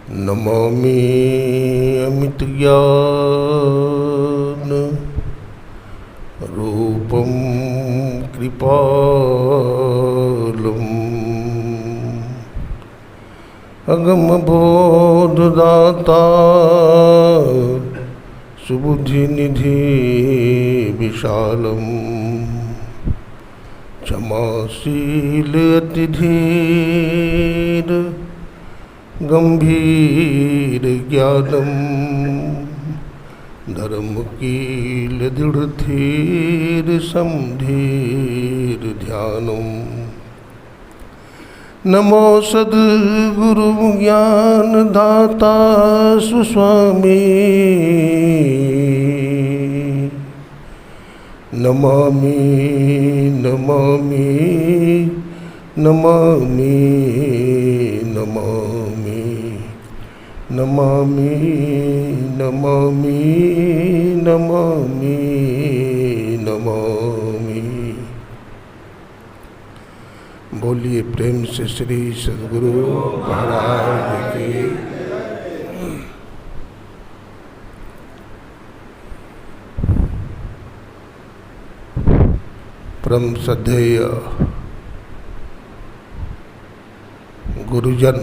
नमामि अमित ज्ञान रूपं कृपालम् अगम बोधदाता सुबुद्धि निधि विशालम् क्षमाशील अतिधीर गंभीर ज्ञानम धर्मकील दृढ़ धीर समधीर ध्यानम। नमो सद्गुरु ज्ञान दाता सुस्वामी नमामि नमामि नमामि नमामि नमामि नमामि नमामि नमामि। बोलिए प्रेम से श्री सद्गुरु महाराज की। परम श्रद्धेय गुरुजन,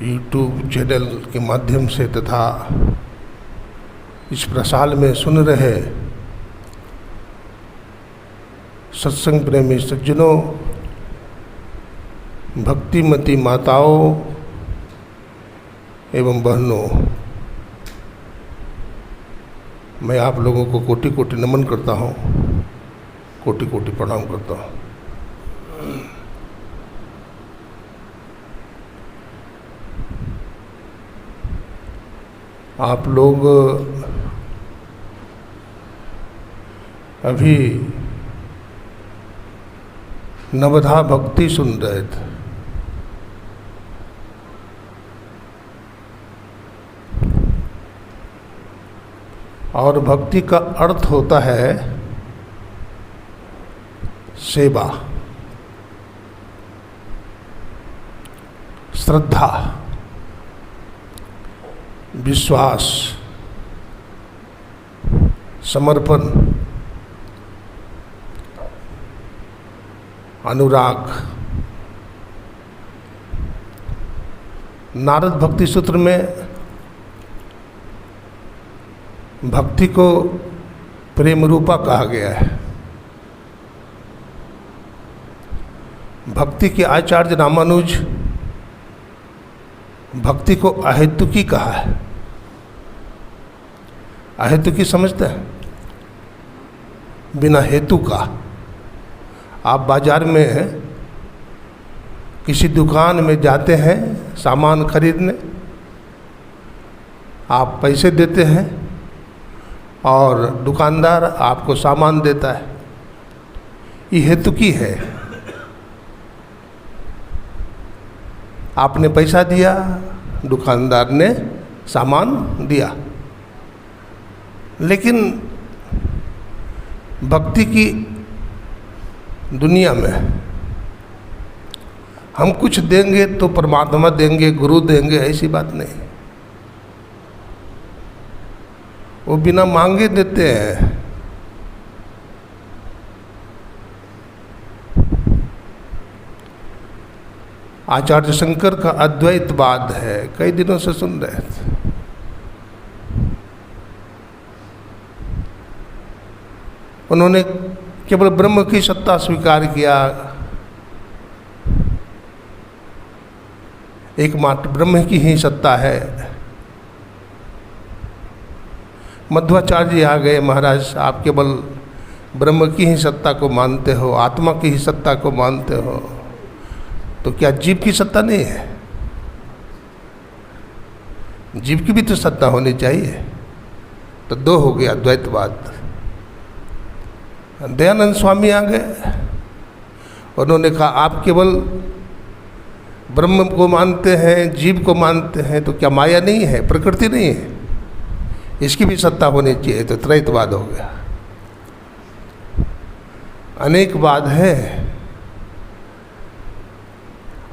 यूट्यूब चैनल के माध्यम से तथा इस प्रसाल में सुन रहे सत्संग प्रेमी सज्जनों, भक्तिमती माताओं एवं बहनों, मैं आप लोगों को कोटि कोटि नमन करता हूँ, कोटि कोटि प्रणाम करता हूँ। आप लोग अभी नवधा भक्ति सुन रहे थे। और भक्ति का अर्थ होता है सेवा, श्रद्धा, विश्वास, समर्पण, अनुराग। नारद भक्ति सूत्र में भक्ति को प्रेम रूपा कहा गया है। भक्ति के आचार्य रामानुज भक्ति को अहेतुकी कहा है। अहेतुकी समझते हैं? बिना हेतु का। आप बाजार में किसी दुकान में जाते हैं सामान खरीदने, आप पैसे देते हैं और दुकानदार आपको सामान देता है। ये हेतुकी है। आपने पैसा दिया, दुकानदार ने सामान दिया। लेकिन भक्ति की दुनिया में हम कुछ देंगे तो परमात्मा देंगे, गुरु देंगे, ऐसी बात नहीं। वो बिना मांगे देते हैं। आचार्य शंकर का अद्वैतवाद है, कई दिनों से सुन रहे थे। उन्होंने केवल ब्रह्म की सत्ता स्वीकार किया, एकमात्र ब्रह्म की ही सत्ता है। मध्वाचार्य जी आ गए, महाराज आप केवल ब्रह्म की ही सत्ता को मानते हो, आत्मा की ही सत्ता को मानते हो, तो क्या जीव की सत्ता नहीं है? जीव की भी तो सत्ता होनी चाहिए। तो दो हो गया द्वैतवाद। दयानंद स्वामी आ गए, उन्होंने कहा आप केवल ब्रह्म को मानते हैं, जीव को मानते हैं, तो क्या माया नहीं है, प्रकृति नहीं है? इसकी भी सत्ता होनी चाहिए। तो त्रैतवाद हो गया। अनेकवाद है,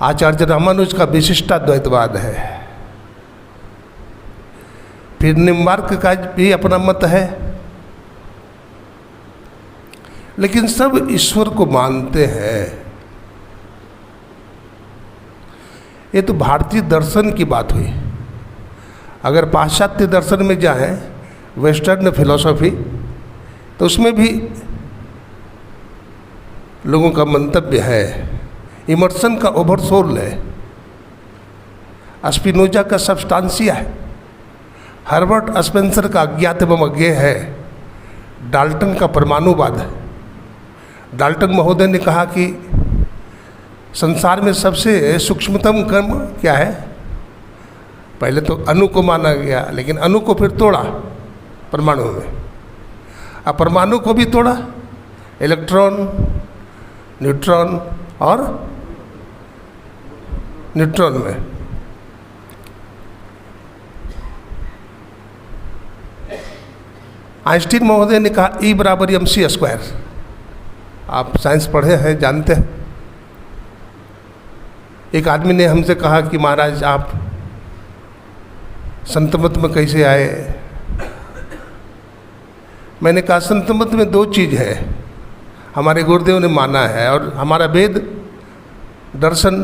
आचार्य रामानुज का विशिष्टाद्वैतवाद है, फिर निम्बार्क का भी अपना मत है, लेकिन सब ईश्वर को मानते हैं। ये तो भारतीय दर्शन की बात हुई। अगर पाश्चात्य दर्शन में जाएं, वेस्टर्न फिलॉसफी, तो उसमें भी लोगों का मंतव्य है, इमर्सन का ओवरसोल है, स्पिनोजा का सब्सटांसिया है, हर्बर्ट स्पेंसर का अज्ञात एवं अज्ञेय है, डाल्टन का परमाणुवाद है। डाल्टन महोदय ने कहा कि संसार में सबसे सूक्ष्मतम कर्म क्या है? पहले तो अणु को माना गया, लेकिन अणु को फिर तोड़ा परमाणु में, अब परमाणु को भी तोड़ा इलेक्ट्रॉन, न्यूट्रॉन और न्यूट्रॉन में। आइंस्टीन महोदय ने कहा E बराबर mc²। आप साइंस पढ़े हैं, जानते हैं। एक आदमी ने हमसे कहा कि महाराज आप संत मत में कैसे आए? मैंने कहा संत मत में दो चीज़ है, हमारे गुरुदेव ने माना है, और हमारा वेद, दर्शन,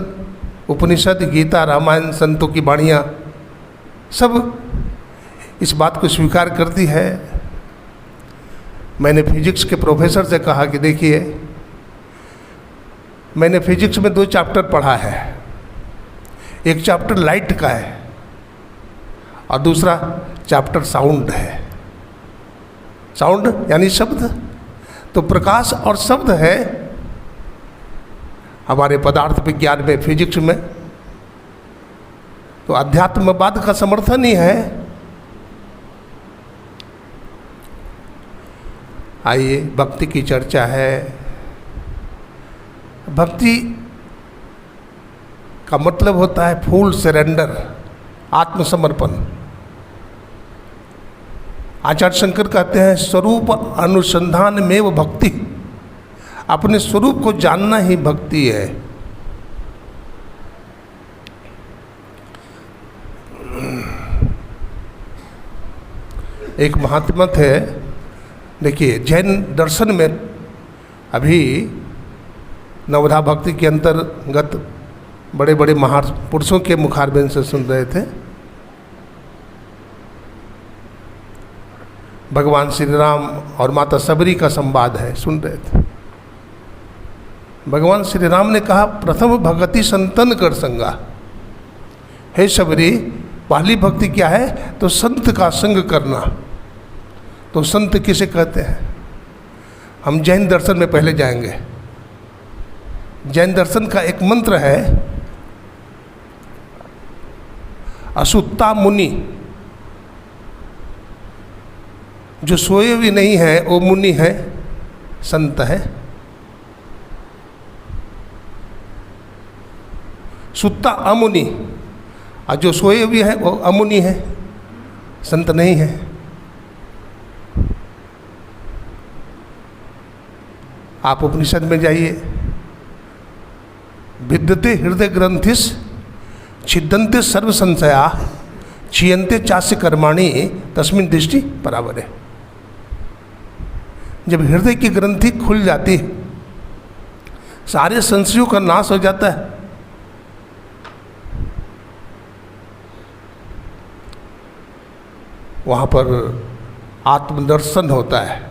उपनिषद, गीता, रामायण, संतों की वाणियाँ सब इस बात को स्वीकार करती है। मैंने फिजिक्स के प्रोफेसर से कहा कि देखिए, मैंने फिजिक्स में 2 चैप्टर पढ़ा है, एक चैप्टर लाइट का है और दूसरा चैप्टर साउंड है। साउंड यानी शब्द, तो प्रकाश और शब्द है हमारे पदार्थ विज्ञान में, फिजिक्स में। तो अध्यात्मवाद का समर्थन ही है। आइए, भक्ति की चर्चा है। भक्ति का मतलब होता है फुल सरेंडर, आत्मसमर्पण। आचार्य शंकर कहते हैं स्वरूप अनुसंधान में वो भक्ति, अपने स्वरूप को जानना ही भक्ति है। एक महात्मा थे, देखिए जैन दर्शन में अभी नवधा भक्ति के अंतर्गत बड़े बड़े महापुरुषों के मुखारबिंद से सुन रहे थे। भगवान श्री राम और माता सबरी का संवाद है, सुन रहे थे। भगवान श्री राम ने कहा प्रथम भगति संतन कर संगा। हे सबरी, पहली भक्ति क्या है? तो संत का संग करना। तो संत किसे कहते हैं? हम जैन दर्शन में पहले जाएंगे। जैन दर्शन का एक मंत्र है, असुत्ता मुनि, जो सोए भी नहीं है वो मुनि है, संत है। सुत्ता अमुनि, और जो सोए भी है वो अमुनि है, संत नहीं है। आप उपनिषद में जाइए, विद्यते हृदय ग्रंथिस छिदन्ते सर्व संशया क्षीयन्ते चास्य कर्माणि तस्मिन् दृष्टि परावरे। जब हृदय की ग्रंथि खुल जाती है, सारे संशयों का नाश हो जाता है। वहाँ पर आत्मदर्शन होता है।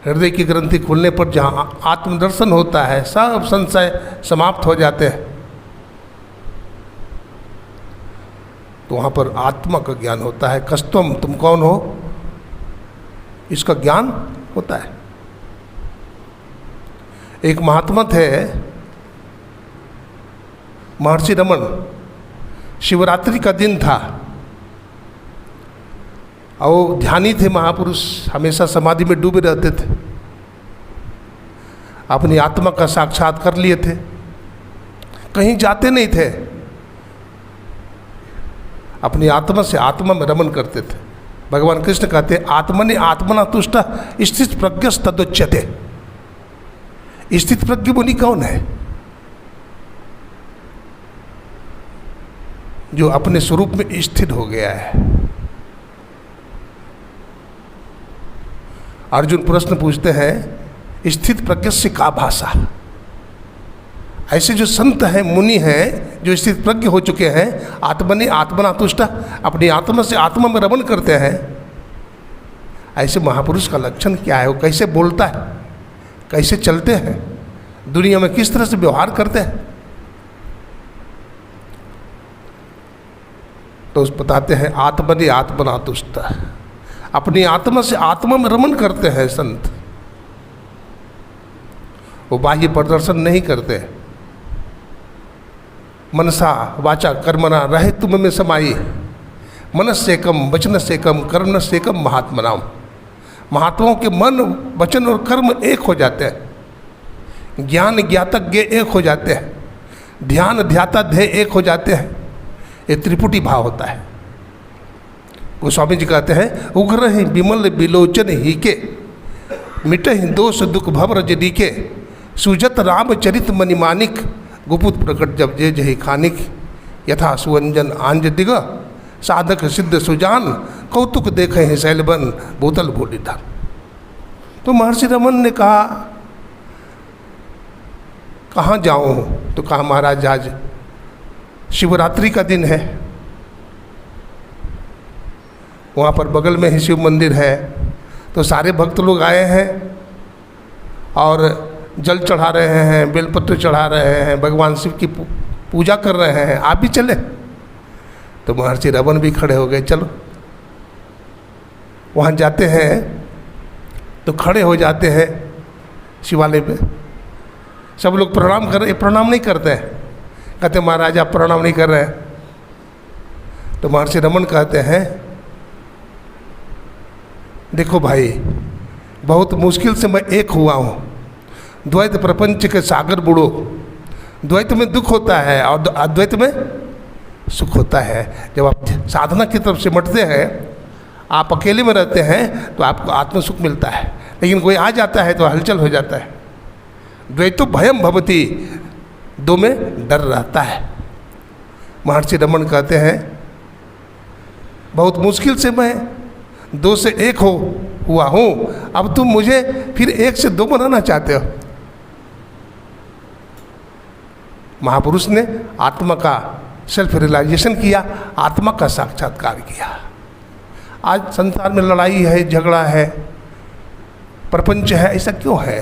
हृदय की ग्रंथि खुलने पर जहाँ आत्मदर्शन होता है, सब संशय समाप्त हो जाते हैं। तो वहाँ पर आत्मा का ज्ञान होता है। कस्तम, तुम कौन हो, इसका ज्ञान होता है। एक महात्मा थे महर्षि रमन, शिवरात्रि का दिन था और ध्यानी थे महापुरुष, हमेशा समाधि में डूबे रहते थे, अपनी आत्मा का साक्षात्कार लिए थे, कहीं जाते नहीं थे, अपनी आत्मा से आत्मा में रमन करते थे। भगवान कृष्ण कहते आत्मनि आत्मना तुष्ट स्थित प्रज्ञस तदुच्यते। स्थित प्रज्ञ मुनि कौन है? जो अपने स्वरूप में स्थित हो गया है। अर्जुन प्रश्न पूछते हैं, स्थित प्रज्ञ से का भाषा? ऐसे जो संत हैं, मुनि हैं, जो स्थित प्रज्ञ हो चुके हैं, आत्मनि आत्मना तुष्ट, अपनी आत्मा से आत्मा में रमण करते हैं, ऐसे महापुरुष का लक्षण क्या है? वो कैसे बोलता है, कैसे चलते हैं, दुनिया में किस तरह से व्यवहार करते हैं? तो उस बताते हैं, आत्मनि आत्मना तुष्ट, अपनी आत्मा से आत्मा में रमण करते हैं संत। वो बाह्य प्रदर्शन नहीं करते। मनसा वाचा कर्मणा रहे तुम में समाई, मनस से कम वचन से कम कर्म से कम महात्मनाम। महात्माओं के मन वचन और कर्म एक हो जाते हैं, ज्ञान ज्ञातज्ञ एक हो जाते हैं, ध्यान ध्याता ध्येय एक हो जाते हैं। ये त्रिपुटी भाव होता है। गोस्वामी जी कहते हैं, उग्र ही विमल विलोचन ही के, मिट ही दोष दुख भवर जदी के, सुजत रामचरित मणिमानिक, गुपुत प्रकट जब जे जही खानिक, यथा सुवंजन आंज दिग, साधक सिद्ध सुजान, कौतुक देखे हैं शैलबन, बोतल बोली धन। तो महर्षि रमन ने कहा, कहाँ जाऊँ? तो कहा, महाराज आज शिवरात्रि का दिन है, वहाँ पर बगल में ही शिव मंदिर है, तो सारे भक्त लोग आए हैं और जल चढ़ा रहे हैं, बेलपत्र चढ़ा रहे हैं, भगवान शिव की पूजा कर रहे हैं, आप भी चले? तो महर्षि रमन भी खड़े हो गए, चलो। वहाँ जाते हैं तो खड़े हो जाते हैं शिवालय में, सब लोग प्रणाम कर रहे, प्रणाम नहीं करते हैं। कहते, महाराज आप प्रणाम नहीं कर रहे हैं। तो महर्षि रमन कहते हैं, देखो भाई, बहुत मुश्किल से मैं एक हुआ हूँ, द्वैत प्रपंच के सागर बुड़ो, द्वैत में दुख होता है और अद्वैत में सुख होता है। जब आप साधना की तरफ से मटते हैं, आप अकेले में रहते हैं तो आपको आत्म सुख मिलता है, लेकिन कोई आ जाता है तो हलचल हो जाता है। द्वैतो भयम भवति, दो में डर रहता है। महर्षि रमन कहते हैं, बहुत मुश्किल से मैं दो से एक हुआ हूँ, अब तुम मुझे फिर एक से दो बनाना चाहते हो। महापुरुष ने आत्मा का सेल्फ रियलाइजेशन किया, आत्मा का साक्षात्कार किया। आज संसार में लड़ाई है, झगड़ा है, प्रपंच है, ऐसा क्यों है?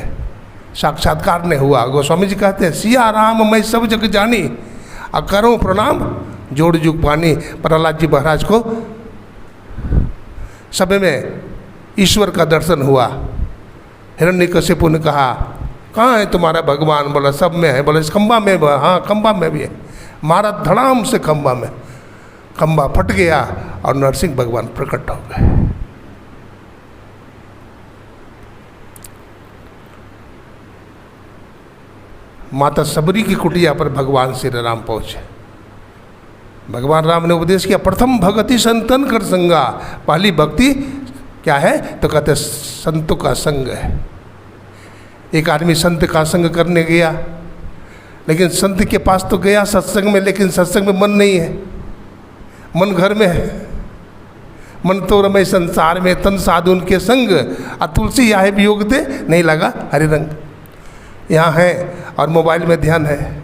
साक्षात्कार नहीं हुआ। गोस्वामी जी कहते हैं, सिया राम मैं सब जग जानी, अकरो प्रणाम जोड़ जुग पानी। प्रहलाद जी महाराज को समय में ईश्वर का दर्शन हुआ। हिरण्यकशिपु ने कहा, कहाँ है तुम्हारा भगवान? बोला, सब में है। बोला, इस खंबा में? हाँ, खंबा में भी है। मारा धड़ाम से खंबा में, खंबा फट गया और नरसिंह भगवान प्रकट हो गए। माता सबरी की कुटिया पर भगवान श्री राम पहुँचे। भगवान राम ने उपदेश किया, प्रथम भगति संतन कर संगा। पहली भक्ति क्या है? तो कहते संतों का संग है। एक आदमी संत का संग करने गया, लेकिन संत के पास तो गया सत्संग में, लेकिन सत्संग में मन नहीं है, मन घर में है। मन तो रमे संसार में, तन साधुन के संग, तुलसी याहे वियोग दे, नहीं लगा हरे रंग। यहाँ है और मोबाइल में ध्यान है।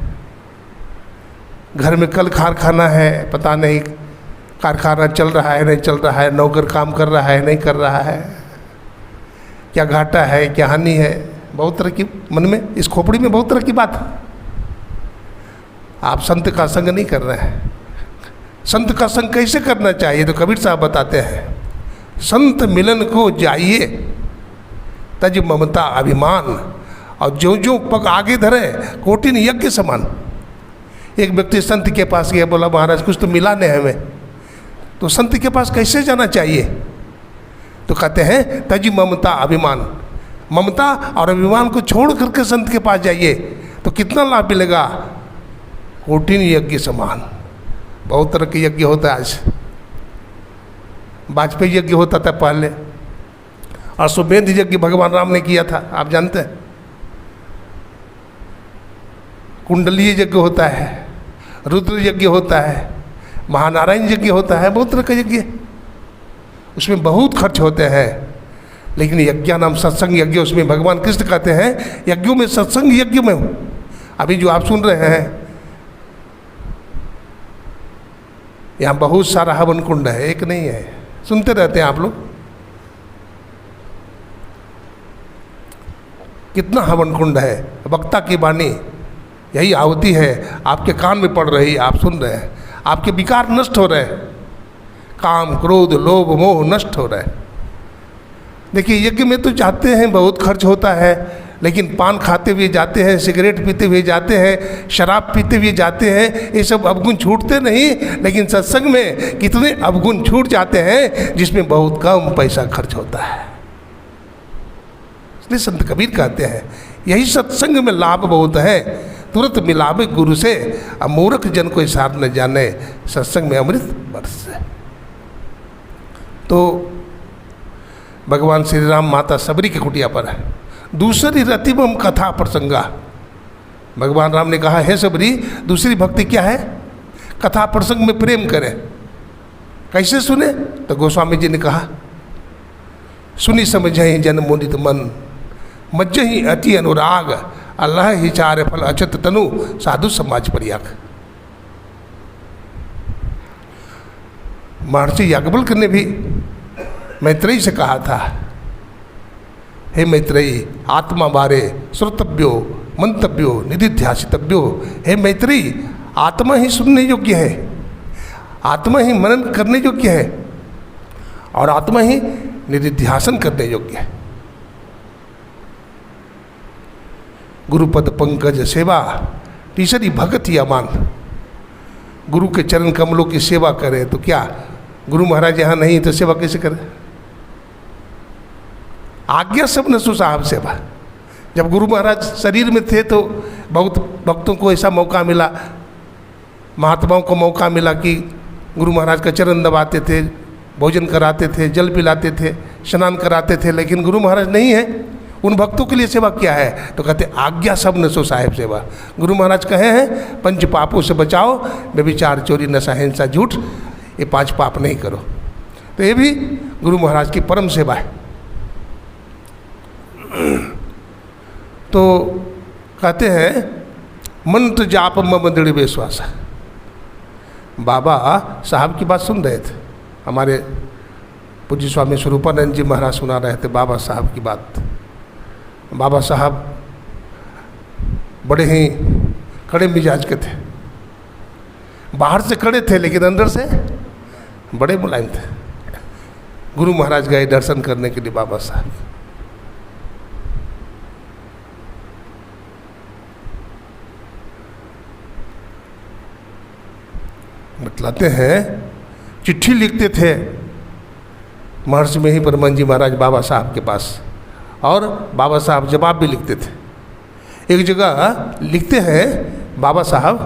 घर में कल कारखाना है, पता नहीं कारखाना चल रहा है नहीं चल रहा है, नौकर काम कर रहा है नहीं कर रहा है, क्या घाटा है क्या हानि है, बहुत तरह की मन में, इस खोपड़ी में बहुत तरह की बात है। आप संत का संग नहीं कर रहे हैं। संत का संग कैसे करना चाहिए? तो कबीर साहब बताते हैं, संत मिलन को जाइए तज ममता अभिमान, और जो जो पग आगे धरे कोटिन यज्ञ समान। एक व्यक्ति संत के पास गया, बोला, महाराज कुछ तो मिला नहीं हमें, तो संत के पास कैसे जाना चाहिए? तो कहते हैं, तज ममता अभिमान, ममता और अभिमान को छोड़ करके संत के पास जाइए तो कितना लाभ मिलेगा? कोटिन यज्ञ समान। बहुत तरह के यज्ञ होता है आज। वाजपेयी यज्ञ होता था पहले, अश्वमेध यज्ञ भगवान राम ने किया था, आप जानते हैं। कुंडलीय यज्ञ होता है, रुद्र यज्ञ होता है, महानारायण यज्ञ होता है, बहुत तरह का यज्ञ, उसमें बहुत खर्च होते हैं। लेकिन यज्ञ नाम सत्संग यज्ञ, उसमें भगवान कृष्ण कहते हैं यज्ञों में सत्संग यज्ञ में हूँ। अभी जो आप सुन रहे हैं, यहाँ बहुत सारा हवन कुंड है, एक नहीं है, सुनते रहते हैं आप लोग। कितना हवन कुंड है, वक्ता की वाणी यही आहुति है, आपके कान में पड़ रही, आप सुन रहे हैं, आपके विकार नष्ट हो रहे हैं, काम क्रोध लोभ मोह नष्ट हो रहे हैं। देखिए यज्ञ में तो जाते हैं, बहुत खर्च होता है, लेकिन पान खाते हुए जाते हैं, सिगरेट पीते हुए जाते हैं, शराब पीते हुए जाते हैं, ये सब अवगुण छूटते नहीं। लेकिन सत्संग में कितने अवगुण छूट जाते हैं जिसमें बहुत कम पैसा खर्च होता है। इसलिए संत कबीर कहते हैं यही सत्संग में लाभ बहुत है, तुरंत मिलावे गुरु से, अब मूर्ख जन कोई सार न जाने, सत्संग में अमृत बरसे। तो भगवान श्री राम माता सबरी की कुटिया पर है, दूसरी रतिबम कथा प्रसंगा। भगवान राम ने कहा, हे सबरी, दूसरी भक्ति क्या है? कथा प्रसंग में प्रेम करें। कैसे सुने? तो गोस्वामी जी ने कहा, सुनी समझहि जन मोदित मन, मज्जहि अति अनुराग, अल्लाह ही चार फल अचत तनु, साधु समाज परियाग। महर्षि याज्ञवल्क्य ने भी मैत्रेयी से कहा था, हे मैत्रेयी, आत्मा बारे श्रोतव्यो मंतव्यो निधिध्यासितव्यो। हे मैत्रेयी, आत्मा ही सुनने योग्य है, आत्मा ही मनन करने योग्य है, और आत्मा ही निधिध्यासन करने योग्य है। गुरुपद पंकज सेवा, तीसरी भगत ही अमान। गुरु के चरण कमलों की सेवा करें तो क्या, गुरु महाराज यहाँ नहीं तो सेवा कैसे करें? आज्ञा सब नसु साहब सेवा। जब गुरु महाराज शरीर में थे तो बहुत भक्तों को ऐसा मौका मिला, महात्माओं को मौका मिला कि गुरु महाराज का चरण दबाते थे, भोजन कराते थे, जल पिलाते थे, स्नान कराते थे। लेकिन गुरु महाराज नहीं है, उन भक्तों के लिए सेवा क्या है? तो कहते आज्ञा सब नसो साहेब सेवा। गुरु महाराज कहे हैं, पंच पापों से बचाओ, व्यभिचार चोरी नशा हिंसा झूठ, ये 5 पाप नहीं करो। तो ये भी गुरु महाराज की परम सेवा है। तो कहते हैं मंत्र जाप मम दृढ़ विश्वास। बाबा साहब की बात सुन रहे थे, हमारे पूज्य स्वामी स्वरूपानंद जी महाराज सुना रहे थे बाबा साहब की बात। बाबा साहब बड़े ही कड़े मिजाज के थे, बाहर से कड़े थे लेकिन अंदर से बड़े मुलायम थे। गुरु महाराज गए दर्शन करने के लिए बाबा साहब, बतलाते हैं चिट्ठी लिखते थे महर्षि में ही परमहंस जी महाराज बाबा साहब के पास, और बाबा साहब जवाब भी लिखते थे। एक जगह लिखते हैं बाबा साहब,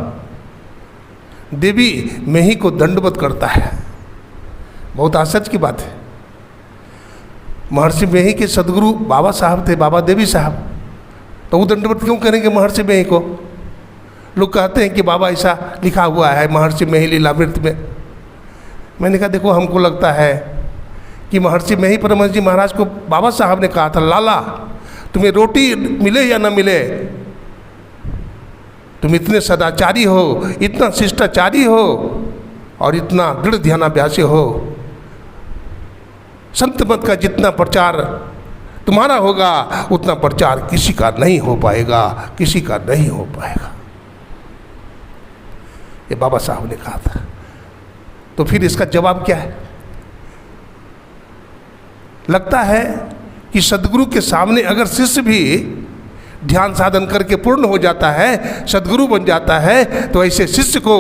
देवी मेही को दंडवत करता है। बहुत आश्चर्य की बात है, महर्षि मेही के सदगुरु बाबा साहब थे, बाबा देवी साहब, तो वो दंडवत क्यों करेंगे महर्षि मेही को? लोग कहते हैं कि बाबा ऐसा लिखा हुआ है महर्षि मेही लीलामृत में। मैंने कहा देखो, हमको लगता है कि महर्षि मेही परमहंस जी महाराज को बाबा साहब ने कहा था, लाला तुम्हें रोटी मिले या न मिले, तुम इतने सदाचारी हो, इतना शिष्टाचारी हो, और इतना दृढ़ ध्यानाभ्यासी हो, संत मत का जितना प्रचार तुम्हारा होगा उतना प्रचार किसी का नहीं हो पाएगा, किसी का नहीं हो पाएगा। ये बाबा साहब ने कहा था। तो फिर इसका जवाब क्या है? लगता है कि सदगुरु के सामने अगर शिष्य भी ध्यान साधन करके पूर्ण हो जाता है, सदगुरु बन जाता है, तो ऐसे शिष्य को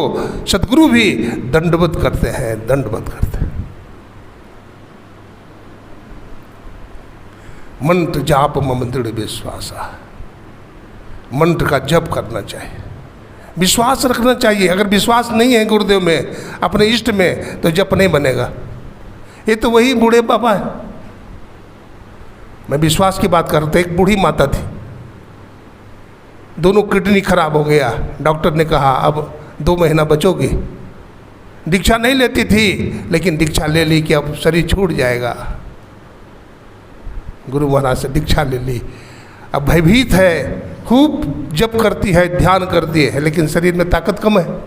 सदगुरु भी दंडवत करते हैं, दंडवत करते हैं। मंत्र जाप मम दृढ़ विश्वास, मंत्र का जप करना चाहिए, विश्वास रखना चाहिए। अगर विश्वास नहीं है गुरुदेव में, अपने इष्ट में, तो जप नहीं बनेगा। ये तो वही बूढ़े बाबा है। मैं विश्वास की बात कर रहा था। एक बूढ़ी माता थी, दोनों किडनी खराब हो गया। डॉक्टर ने कहा अब 2 महीना बचोगे। दीक्षा नहीं लेती थी, लेकिन दीक्षा ले ली कि अब शरीर छूट जाएगा। गुरु महाराज से दीक्षा ले ली। अब भयभीत है, खूब जप करती है, ध्यान करती है, लेकिन शरीर में ताकत कम है।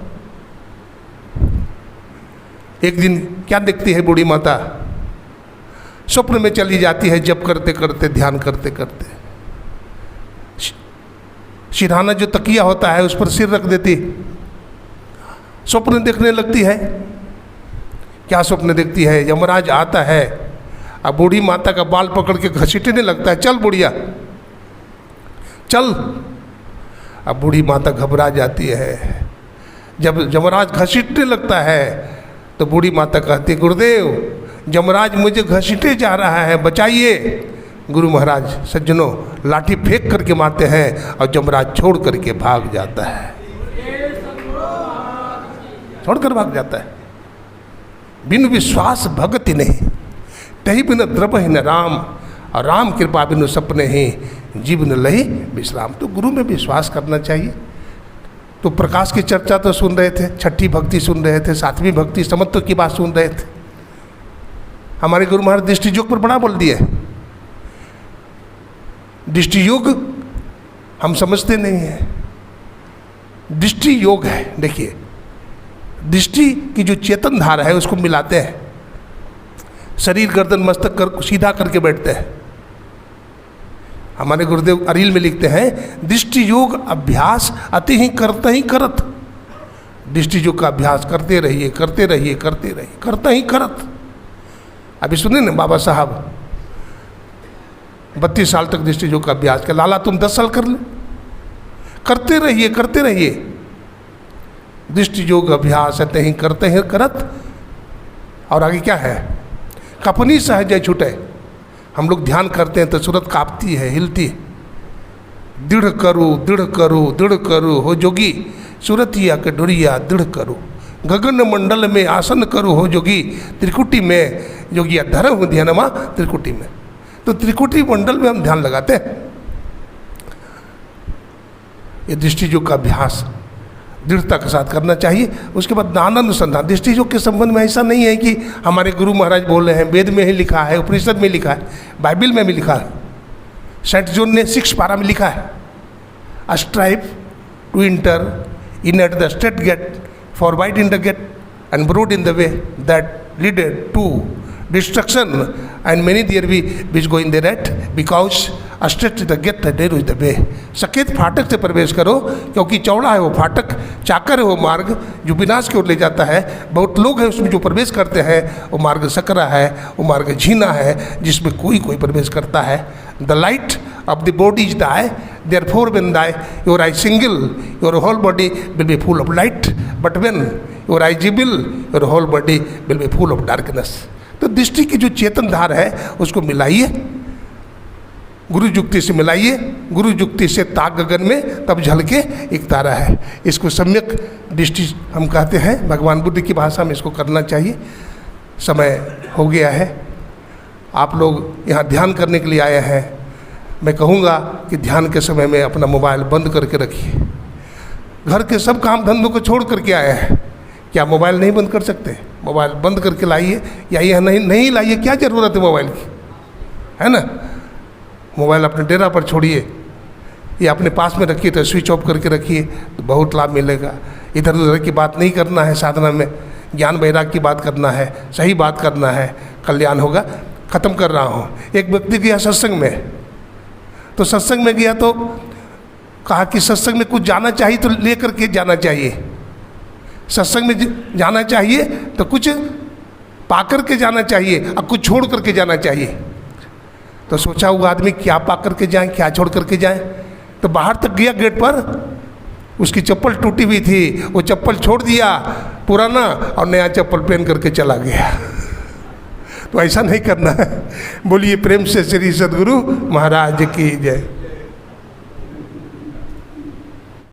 एक दिन क्या देखती है बूढ़ी माता, स्वप्न में चली जाती है, जप करते करते, ध्यान करते करते। सिरहाना जो तकिया होता है उस पर सिर रख देती, स्वप्न देखने लगती है। क्या स्वप्न देखती है? यमराज आता है, अब बूढ़ी माता का बाल पकड़ के घसीटने लगता है, चल बुढ़िया चल। अब बूढ़ी माता घबरा जाती है। जब यमराज घसीटने लगता है तो बूढ़ी माता कहती है, गुरुदेव यमराज मुझे घसीटे जा रहा है, बचाइए। गुरु महाराज सज्जनों लाठी फेंक करके मारते हैं और यमराज छोड़ करके भाग जाता है, छोड़कर भाग जाता है। बिनु विश्वास भगति नहीं, तही बिन द्रवहि न राम, और राम कृपा बिनु सपने ही जीवन लही विश्राम। तो गुरु में विश्वास करना चाहिए। तो प्रकाश की चर्चा तो सुन रहे थे, छठी भक्ति सुन रहे थे, 7वीं भक्ति समत्व की बात सुन रहे थे। हमारे गुरु महाराज दृष्टि योग पर बड़ा बोल दिए। दृष्टि योग हम समझते नहीं हैं, दृष्टि योग है। देखिए दृष्टि की जो चेतन धारा है उसको मिलाते हैं, शरीर गर्दन मस्तक कर सीधा करके बैठते हैं। हमारे गुरुदेव अरील में लिखते हैं, दृष्टि योग अभ्यास अति ही करते ही करत। दृष्टि योग का अभ्यास करते रहिए, करते रहिए, करते रहिए, करते ही करत। अभी सुने ना बाबा साहब 32 साल तक दृष्टि योग का अभ्यास कर, लाला तुम 10 साल कर ले। करते रहिए, करते रहिए। दृष्टि योग अभ्यास अति ही करते ही करत। और आगे क्या है? कपनी सहज छूटे। हम लोग ध्यान करते हैं तो सूरत कांपती है, हिलती है। दृढ़ करो, दृढ़ करो, दृढ़ करो हो जोगी, सूरतिया के डोरिया दृढ़ करो। गगन मंडल में आसन करो हो जोगी, त्रिकुटी में जोगिया धर्म हो ध्यानमा त्रिकुटी में। तो त्रिकुटी मंडल में हम ध्यान लगाते हैं। ये दृष्टि योग का अभ्यास दृढ़ता के साथ करना चाहिए। उसके बाद ज्ञानानुसंधान। दृष्टि योग के संबंध में ऐसा नहीं है कि हमारे गुरु महाराज बोल रहे हैं, वेद में ही लिखा है, उपनिषद में लिखा है, बाइबल में भी लिखा है। सेंट जॉन ने 6 पारा में लिखा है, strive to enter in at the strait gate, for wide in the gate and broad in the way that leadeth to destruction and many there be which go in the rate because strait the gate there is the way. सकेत फाटक से प्रवेश करो, क्योंकि चौड़ा है वो फाटक, चाकर है वो मार्ग जो विनाश की ओर ले जाता है। बहुत लोग हैं उसमें जो प्रवेश करते हैं, वो मार्ग सकरा है, वो मार्ग झीना है, जिसमें कोई कोई प्रवेश करता है। The light of the body is the eye, therefore when the your eye single, your whole body will be full of light, but when your eye जिबल, your whole body will be full of darkness. तो दृष्टि की जो चेतन धार है उसको मिलाइए, गुरु युक्ति से मिलाइए। गुरु युक्ति से ताक गगन में तब झलके एक तारा है। इसको सम्यक दृष्टि हम कहते हैं, भगवान बुद्ध की भाषा में इसको करना चाहिए। समय हो गया है, आप लोग यहाँ ध्यान करने के लिए आए हैं। मैं कहूँगा कि ध्यान के समय में अपना मोबाइल बंद करके रखिए। घर के सब काम धंधों को छोड़ करके आए हैं, क्या मोबाइल नहीं बंद कर सकते? मोबाइल बंद करके लाइए, या यह नहीं लाइए, क्या ज़रूरत है मोबाइल की, है ना? मोबाइल अपने डेरा पर छोड़िए, या अपने पास में रखिए, तो स्विच ऑफ करके रखिए, तो बहुत लाभ मिलेगा। इधर उधर की बात नहीं करना है, साधना में ज्ञान वैराग की बात करना है, सही बात करना है, कल्याण होगा। ख़त्म कर रहा हूँ। एक व्यक्ति गया सत्संग में, तो सत्संग में गया तो कहा कि सत्संग में कुछ जाना चाहिए तो ले करके जाना चाहिए, सत्संग में जाना चाहिए तो कुछ पा करके जाना चाहिए और कुछ छोड़ करके जाना चाहिए। तो सोचा वो आदमी क्या पा करके जाए, क्या छोड़ करके जाए। तो बाहर तक गया, गेट पर उसकी चप्पल टूटी हुई थी, वो चप्पल छोड़ दिया पुराना और नया चप्पल पहन करके चला गया। तो ऐसा नहीं करना है। बोलिए प्रेम से श्री सद्गुरु महाराज की जय।